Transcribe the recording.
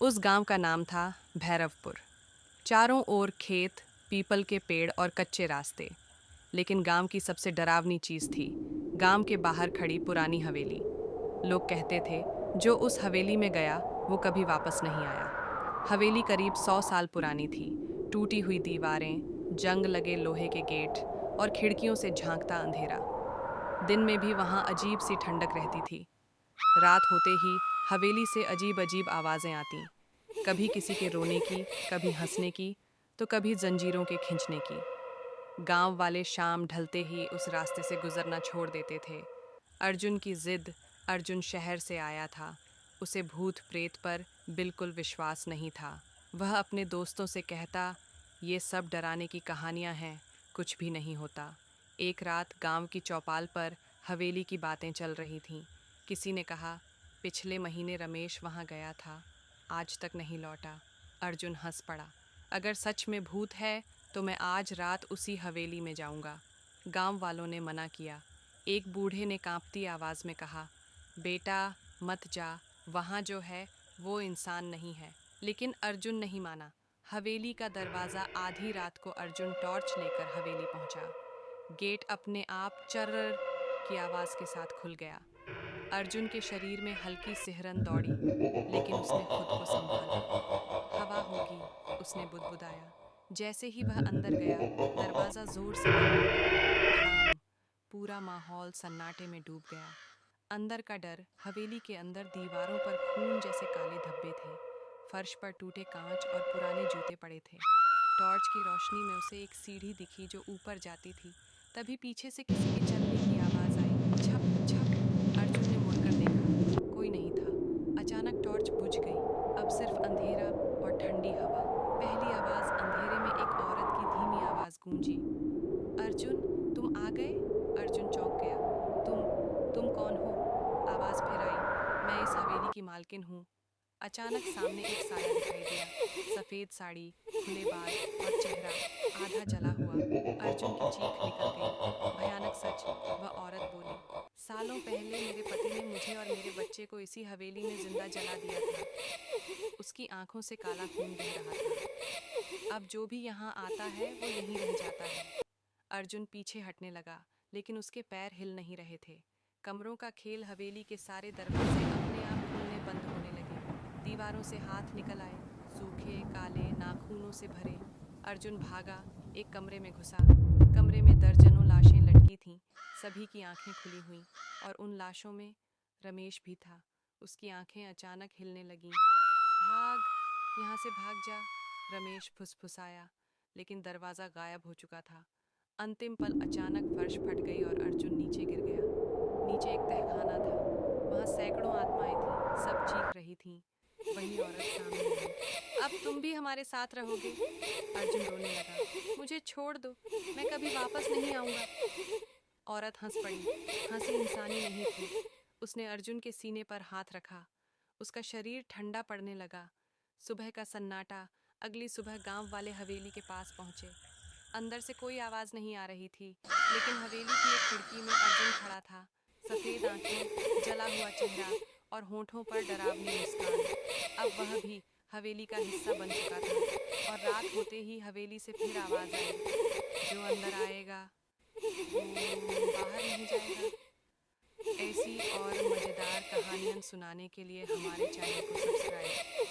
उस गांव का नाम था भैरवपुर। चारों ओर खेत, पीपल के पेड़ और कच्चे रास्ते। लेकिन गांव की सबसे डरावनी चीज थी गांव के बाहर खड़ी पुरानी हवेली। लोग कहते थे, जो उस हवेली में गया वो कभी वापस नहीं आया। हवेली करीब 100 साल पुरानी थी। टूटी हुई दीवारें, जंग लगे लोहे के गेट और खिड़कियों से झांकता अंधेरा। दिन में भी वहां अजीब सी ठंडक रहती थी। रात होते ही हवेली से अजीब अजीब आवाजें आती, कभी किसी के रोने की, कभी हंसने की, तो कभी जंजीरों के खींचने की। गांव वाले शाम ढलते ही उस रास्ते से गुजरना छोड़ देते थे। अर्जुन की जिद। अर्जुन शहर से आया था। उसे भूत प्रेत पर बिल्कुल विश्वास नहीं था। वह अपने दोस्तों से कहता, ये सब डराने की कहानियां हैं, कुछ भी नहीं होता। एक रात गांव की चौपाल पर हवेली की बातें चल रही थीं। किसी ने कहा, पिछले महीने रमेश वहां गया था, आज तक नहीं लौटा। अर्जुन हंस पड़ा। अगर सच में भूत है तो मैं आज रात उसी हवेली में जाऊंगा। गांव वालों ने मना किया। एक बूढ़े ने कांपती आवाज में कहा, बेटा मत जा, वहां जो है वो इंसान नहीं है। लेकिन अर्जुन नहीं माना। हवेली का दरवाजा आधी रात को अर्जुन टॉर्च लेकर हवेली पहुंचा। गेट अपने आप चर्र की आवाज के साथ खुल गया। अर्जुन के शरीर में हल्की सिहरन दौड़ी, लेकिन उसने खुद को संभाला। हवा होगी, उसने बुदबुदाया। जैसे ही वह अंदर गया, दरवाजा जोर से बंद हो गया। धड़ाम। पूरा माहौल सन्नाटे में डूब गया। अंदर का डर। हवेली के अंदर दीवारों पर खून जैसे काले धब्बे थे। फर्श पर टूटे कांच और पुराने जूते पड़े थे। टॉर्च की रोशनी में उसे एक सीढ़ी दिखी जो ऊपर जाती थी। तभी पीछे से किसी के चलने की आवाज आई। छप छप। अर्जुन ने मुड़कर देखा, कोई नहीं था। अचानक टॉर्च बुझ गई। अब सिर्फ अंधेरा और ठंडी हवा। पहली आवाज अंधेरे में एक औरत की धीमी आवाज गूंजी, अर्जुन, तुम आ गए। अर्जुन चौंक गया। तुम कौन हो? आवाज फिर आई, मैं इस हवेली की मालकिन हूँ। अचानक सामने एक साया दिखाई दिया। सफेद साड़ी, खुले बाल और चेहरा आधा जला हुआ। अर्जुन की चीख निकल गई। भयानक सच। वह औरत बोली, सालों पहले मेरे पति ने मुझे और मेरे बच्चे को इसी हवेली में जिंदा जला दिया था। उसकी आंखों से काला खून बह रहा था। अब जो भी यहाँ आता है वो यहीं रह जाता है। अर्जुन पीछे हटने लगा, लेकिन उसके पैर हिल नहीं रहे थे। कमरों का खेल। हवेली के सारे दरवाजे अपने आप खुलने बंद होने लगे। दीवारों से हाथ निकल आए, सूखे काले नाखूनों से भरे। अर्जुन भागा, एक कमरे में घुसा। कमरे में दर्जनों लाशें लटकी थीं। सभी की आंखें खुली हुईं, और उन लाशों में रमेश भी था। उसकी आंखें अचानक हिलने लगीं। भाग, यहाँ से भाग जा, रमेश फुसफुसाया। लेकिन दरवाजा गायब हो चुका था। अंतिम पल। अचानक फर्श फट गई और अर्जुन नीचे गिर गया। नीचे एक तहखाना था। वहां सैकड़ों आत्माएं थीं, सब चीख रही थीं। वही औरत सामने आई। अब तुम भी हमारे साथ रहोगे। अर्जुन रोने लगा, मुझे छोड़ दो, मैं कभी वापस नहीं आऊंगा। औरत हंस पड़ी। हंसी इंसानी नहीं थी। उसने अर्जुन के सीने पर हाथ रखा। उसका शरीर ठंडा पड़ने लगा। सुबह का सन्नाटा। अगली सुबह गांव वाले हवेली के पास पहुंचे। अंदर से कोई आवाज नहीं आ रही थी, लेकिन हवेली की एक खिड़की में अर्जुन खड़ा था। सफेद आंखें, जला हुआ चेहरा और होठों पर डरावनी मुस्कान। अब वह भी हवेली का हिस्सा बन चुका था। और रात होते ही हवेली से फिर आवाज आई, जो अंदर आएगा वो बाहर नहीं जाएगा। ऐसी और मज़ेदार कहानियाँ सुनाने के लिए हमारे चैनल को सब्सक्राइब